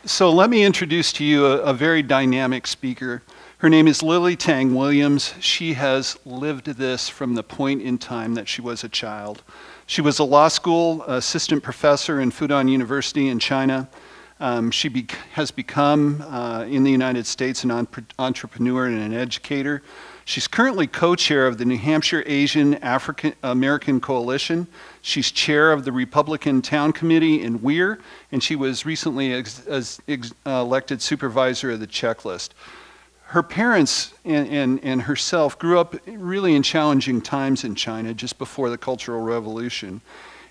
So let me introduce to you a very dynamic speaker. Her name is Tang Williams. She has lived this from the point in time that she was a child. She was a law school assistant professor in Fudan University in China. She has become, in the United States, an entrepreneur and an educator. She's currently co-chair of the New Hampshire Asian African American Coalition. She's chair of the Republican Town Committee in Weir, and she was recently elected supervisor of the checklist. Her parents and herself grew up really in challenging times in China just before the Cultural Revolution.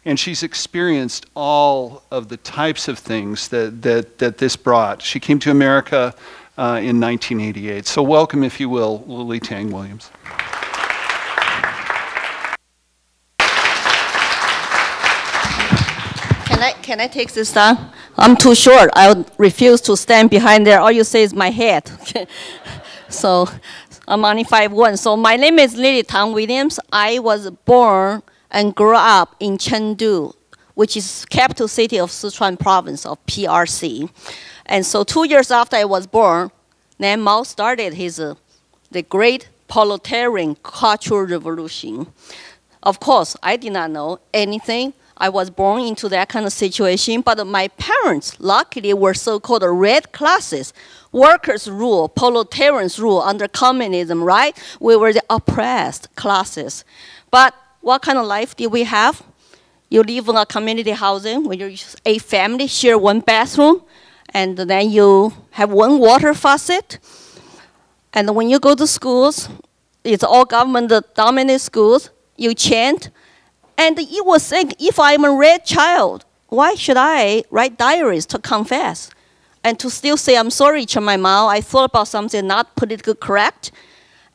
And she's experienced all of the types of things that this brought. She came to America in 1988. So welcome, if you will, Lily Tang Williams. Can I take this down? I'm too short. I refuse to stand behind there. All you say is my head. So I'm only 5'1". So my name is Lily Tang Williams. I was born and grew up in Chengdu, which is capital city of Sichuan province of PRC. And so 2 years after I was born, then Mao started the great proletarian cultural revolution. Of course, I did not know anything. I was born into that kind of situation, but my parents, luckily, were so-called red classes. Workers rule, proletarians rule under communism, right? We were the oppressed classes. But what kind of life did we have? You live in a community housing where you're a family share one bathroom, and then you have one water faucet. And when you go to schools, it's all government-dominated schools, you chant. And you will think, if I'm a red child, why should I write diaries to confess? And to still say, I'm sorry, my mom, I thought about something not politically correct.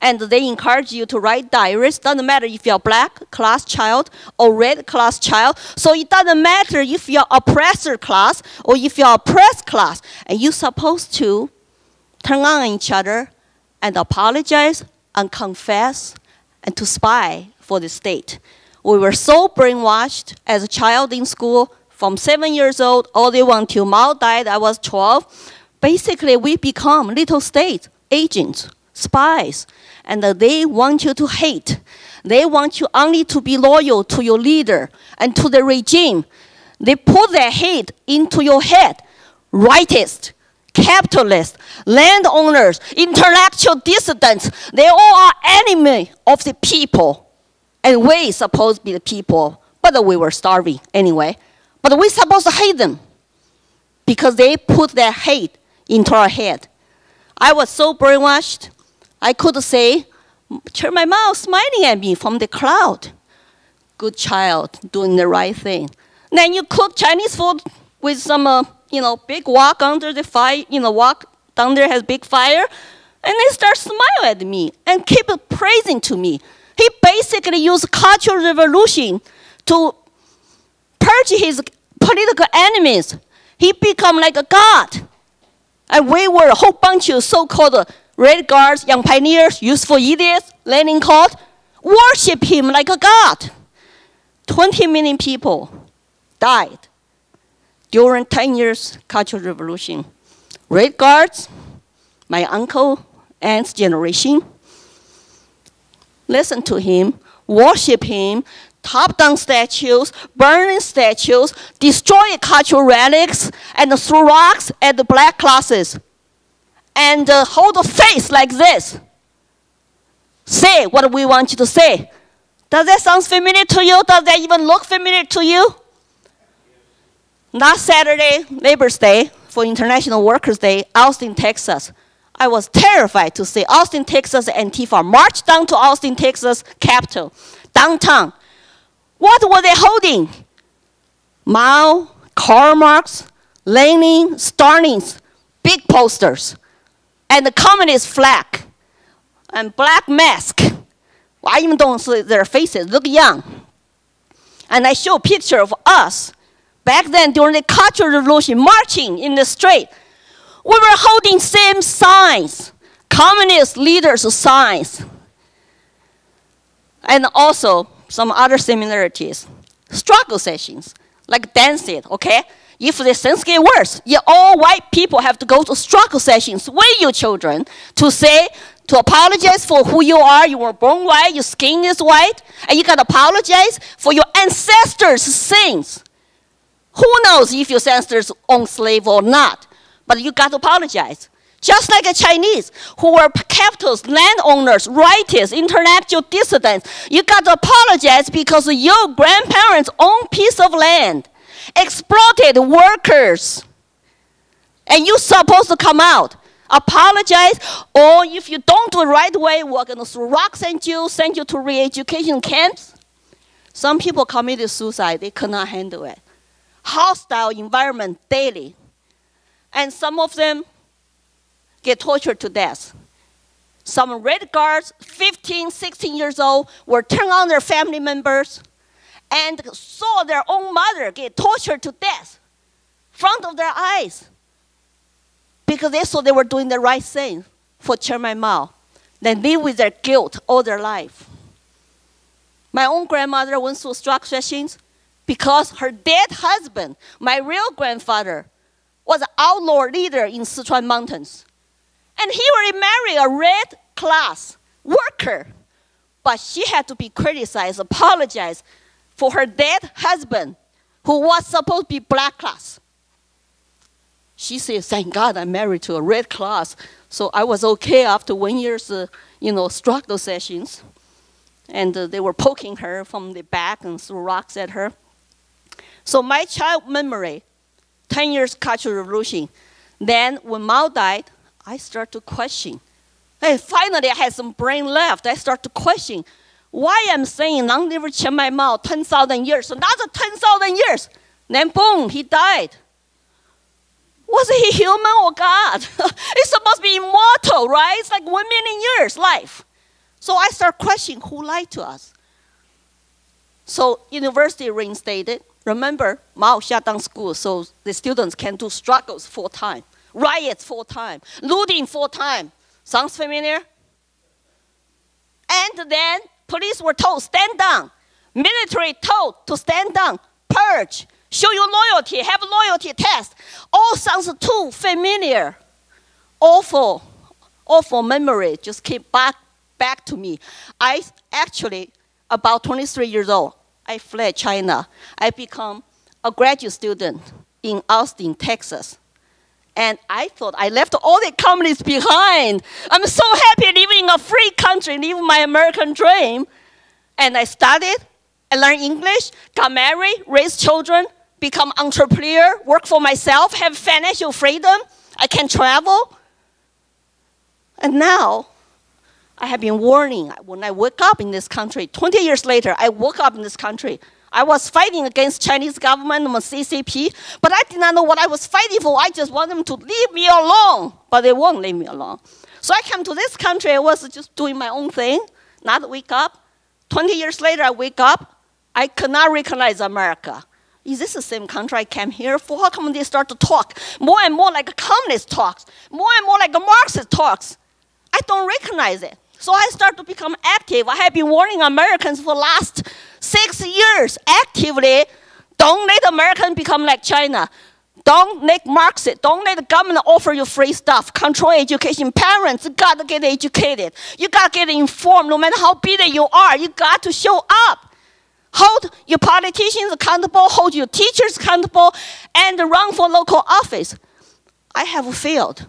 And they encourage you to write diaries. Doesn't matter if you're a black class child or red class child. So it doesn't matter if you're oppressor class or if you're oppressed class. And you're supposed to turn on each other and apologize and confess and to spy for the state. We were so brainwashed as a child in school from 7 years old all the way until Mao died. I was 12. Basically, we become little state agents, spies. And they want you to hate. They want you only to be loyal to your leader and to the regime. They put their hate into your head. Rightists, capitalists, landowners, intellectual dissidents, they all are enemy of the people. And we supposed to be the people, but we were starving anyway. But we're supposed to hate them because they put their hate into our head. I was so brainwashed. I could say, my mom smiling at me from the cloud. Good child, doing the right thing. Then you cook Chinese food with some, big wok under the fire, wok down there has big fire, and they start smiling at me and keep praising to me. He basically used cultural revolution to purge his political enemies. He became like a god. And we were a whole bunch of so-called red guards, young pioneers, useful idiots, Lenin called, worship him like a god. 20 million people died during 10 years Cultural Revolution. Red guards, my uncle, aunt's generation, listen to him, worship him, top down statues, burning statues, destroy cultural relics, and throw rocks at the black classes. And hold a face like this. Say what we want you to say. Does that sound familiar to you? Does that even look familiar to you? Last Saturday, Labor's Day, for International Workers' Day, Austin, Texas. I was terrified to see Austin, Texas, Antifa march down to Austin, Texas, capital, downtown. What were they holding? Mao, Karl Marx, Lenin, Stalin's big posters, and the communist flag, and black mask. I even don't see their faces, look young. And I show a picture of us back then during the Cultural Revolution, marching in the street. We were holding same signs, communist leaders' signs. And also some other similarities. Struggle sessions, like dancing, okay? if the things get worse, all white people have to go to struggle sessions with your children to apologize for who you are. You were born white, your skin is white, and you got to apologize for your ancestors' sins. Who knows if your ancestors owned slaves or not, but you got to apologize. Just like the Chinese, who were capitalists, landowners, writers, intellectual dissidents, you got to apologize because your grandparents owned piece of land, exploited workers, and you're supposed to come out, apologize, or if you don't do it right away, we're going to throw rocks at you, send you to re-education camps. Some people committed suicide. They could not handle it. Hostile environment daily. And some of them get tortured to death. Some Red Guards, 15, 16 years old, were turned on their family members and saw their own mother get tortured to death in front of their eyes because they thought they were doing the right thing for Chairman Mao. They live with their guilt all their life. My own grandmother went through struggle sessions because her dead husband, my real grandfather, was an outlaw leader in Sichuan mountains. And he already married a red class worker. But she had to be criticized, apologized for her dead husband, who was supposed to be black class. She said, thank God I'm married to a red class. So I was okay after 1 year's struggle sessions. And they were poking her from the back and threw rocks at her. So my child memory, 10 years Cultural Revolution. Then when Mao died, I started to question. And finally, I had some brain left. I started to question why I'm saying long live Chairman Mao, 10,000 years, another 10,000 years. Then boom, he died. Was he human or God? He's supposed to be immortal, right? It's like 1 million years life. So I started questioning who lied to us. So university reinstated. Remember, Mao shut down schools so the students can do struggles full time, riots full time, looting full time. Sounds familiar? And then police were told, stand down. Military told to stand down, purge, show your loyalty, have a loyalty test. All sounds too familiar. Awful, awful memory just came back to me. I actually, about 23 years old, I fled China. I became a graduate student in Austin, Texas. And I thought I left all the communists behind. I'm so happy living in a free country, living my American dream. And I studied, I learned English, got married, raised children, become entrepreneur, work for myself, have financial freedom. I can travel. And now, I have been warning, when I woke up in this country, 20 years later, I woke up in this country. I was fighting against Chinese government and CCP, but I did not know what I was fighting for. I just want them to leave me alone, but they won't leave me alone. So I came to this country, I was just doing my own thing, not wake up. 20 years later, I wake up, I could not recognize America. Is this the same country I came here for? How come they start to talk more and more like a communist talks, more and more like a Marxist talks? I don't recognize it. So I start to become active. I have been warning Americans for the last 6 years actively, don't let Americans become like China. Don't let Marxists, don't let the government offer you free stuff. Control education. Parents, you got to get educated. You got to get informed. No matter how busy you are, you got to show up. Hold your politicians accountable, hold your teachers accountable, and run for local office. I have failed.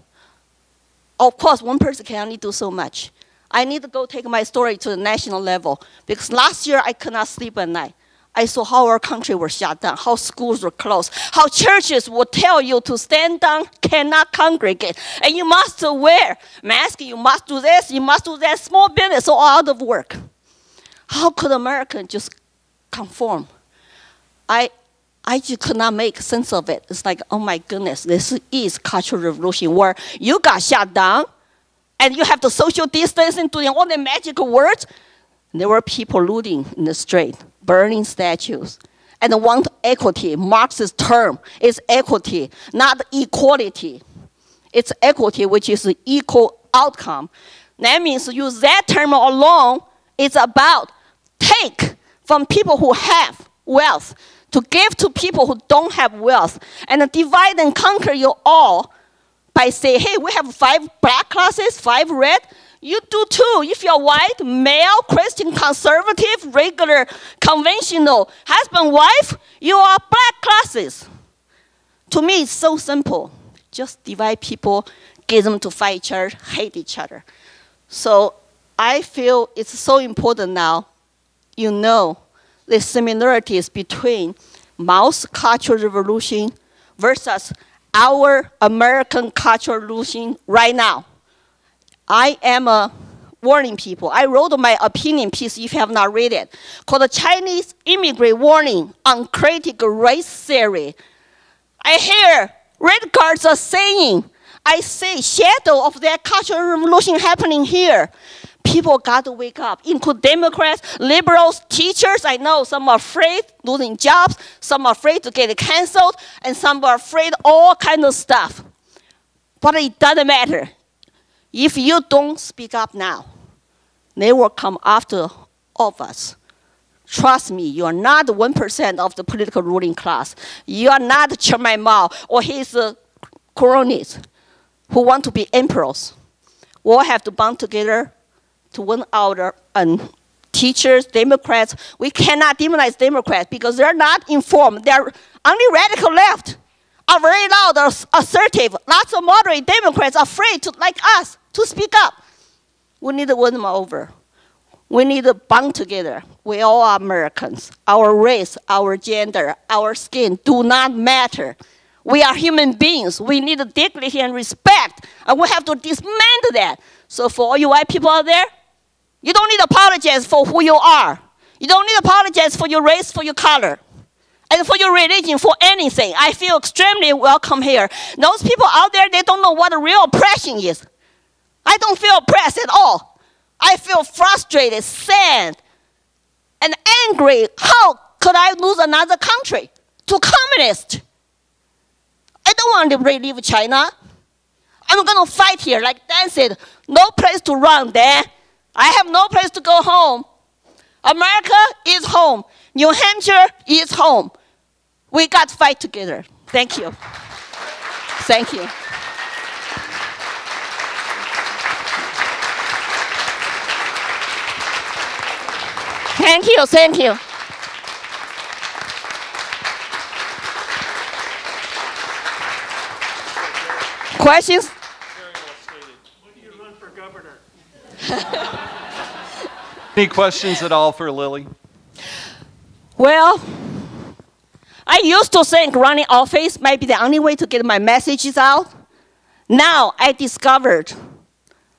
Of course, one person can only do so much. I need to go take my story to the national level because last year I could not sleep at night. I saw how our country was shut down, how schools were closed, how churches would tell you to stand down, cannot congregate, and you must wear masks, you must do this, you must do that, small business all out of work. How could Americans just conform? I just could not make sense of it. It's like, oh my goodness, this is Cultural Revolution where you got shut down, and you have the social distancing, doing all the magical words. There were people looting in the street, burning statues, and want equity. Marxist term is equity, not equality. It's equity, which is an equal outcome. That means use that term alone. It's about take from people who have wealth to give to people who don't have wealth, and divide and conquer you all by saying, hey, we have 5 black classes, 5 red. You do too. If you're white, male, Christian, conservative, regular, conventional, husband, wife, you are black classes. To me, it's so simple. Just divide people, get them to fight each other, hate each other. So I feel it's so important now, you know, the similarities between Mao's Cultural Revolution versus our American Cultural Revolution right now. I am warning people. I wrote my opinion piece, if you have not read it, called The Chinese Immigrant Warning on Critical Race Theory. I hear red cards are saying, I see shadow of that cultural revolution happening here. People got to wake up, include Democrats, liberals, teachers. I know some are afraid losing jobs, some are afraid to get canceled, and some are afraid all kinds of stuff. But it doesn't matter. If you don't speak up now, they will come after all of us. Trust me, you are not 1% of the political ruling class. You are not Chairman Mao or his cronies who want to be emperors. We all have to bond together to win our teachers, Democrats. We cannot demonize Democrats because they're not informed. They're only radical left are very loud, are assertive. Lots of moderate Democrats are afraid to, like us, to speak up. We need to win them over. We need to bond together. We all are Americans. Our race, our gender, our skin do not matter. We are human beings. We need dignity and respect, and we have to dismantle that. So for all you white people out there, you don't need to apologize for who you are. You don't need to apologize for your race, for your color, and for your religion, for anything. I feel extremely welcome here. Those people out there, they don't know what real oppression is. I don't feel oppressed at all. I feel frustrated, sad, and angry. How could I lose another country to communists? I don't want to relive China. I'm going to fight here. Like Dan said, no place to run there. I have no place to go home. America is home. New Hampshire is home. We got to fight together. Thank you. Thank you. Thank you, thank you. Questions? Very well stated. When do you run for governor? Any questions at all for Lily? Well, I used to think running office might be the only way to get my messages out. Now I discovered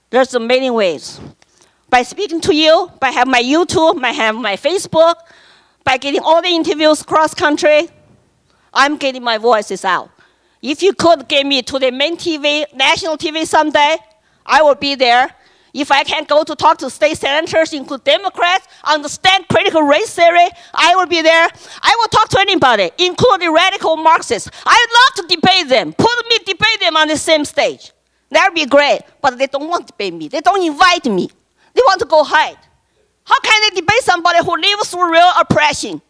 there's many ways. By speaking to you, by having my YouTube, by having my Facebook, by getting all the interviews cross country, I'm getting my voices out. If you could get me to the main TV, national TV someday, I will be there. If I can go to talk to state senators, include Democrats, understand critical race theory, I will be there. I will talk to anybody, including radical Marxists. I'd love to debate them. Debate them on the same stage. That would be great, but they don't want to debate me. They don't invite me. They want to go hide. How can they debate somebody who lives through real oppression?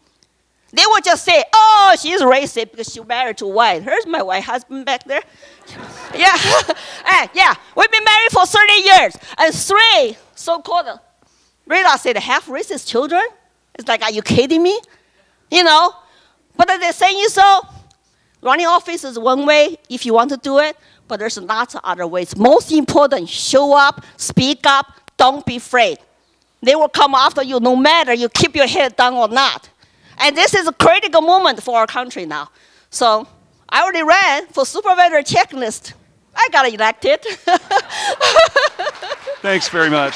They will just say, oh, she's racist because she's married to white. Here's my white husband back there. Yeah, yeah, we've been married for 30 years. And 3 so-called, Rita said, half racist children? It's like, are you kidding me? You know, but they're saying so. Running office is one way if you want to do it, but there's lots of other ways. Most important, show up, speak up, don't be afraid. They will come after you no matter you keep your head down or not. And this is a critical moment for our country now. So I already ran for supervisor checklist. I got elected. Thanks very much.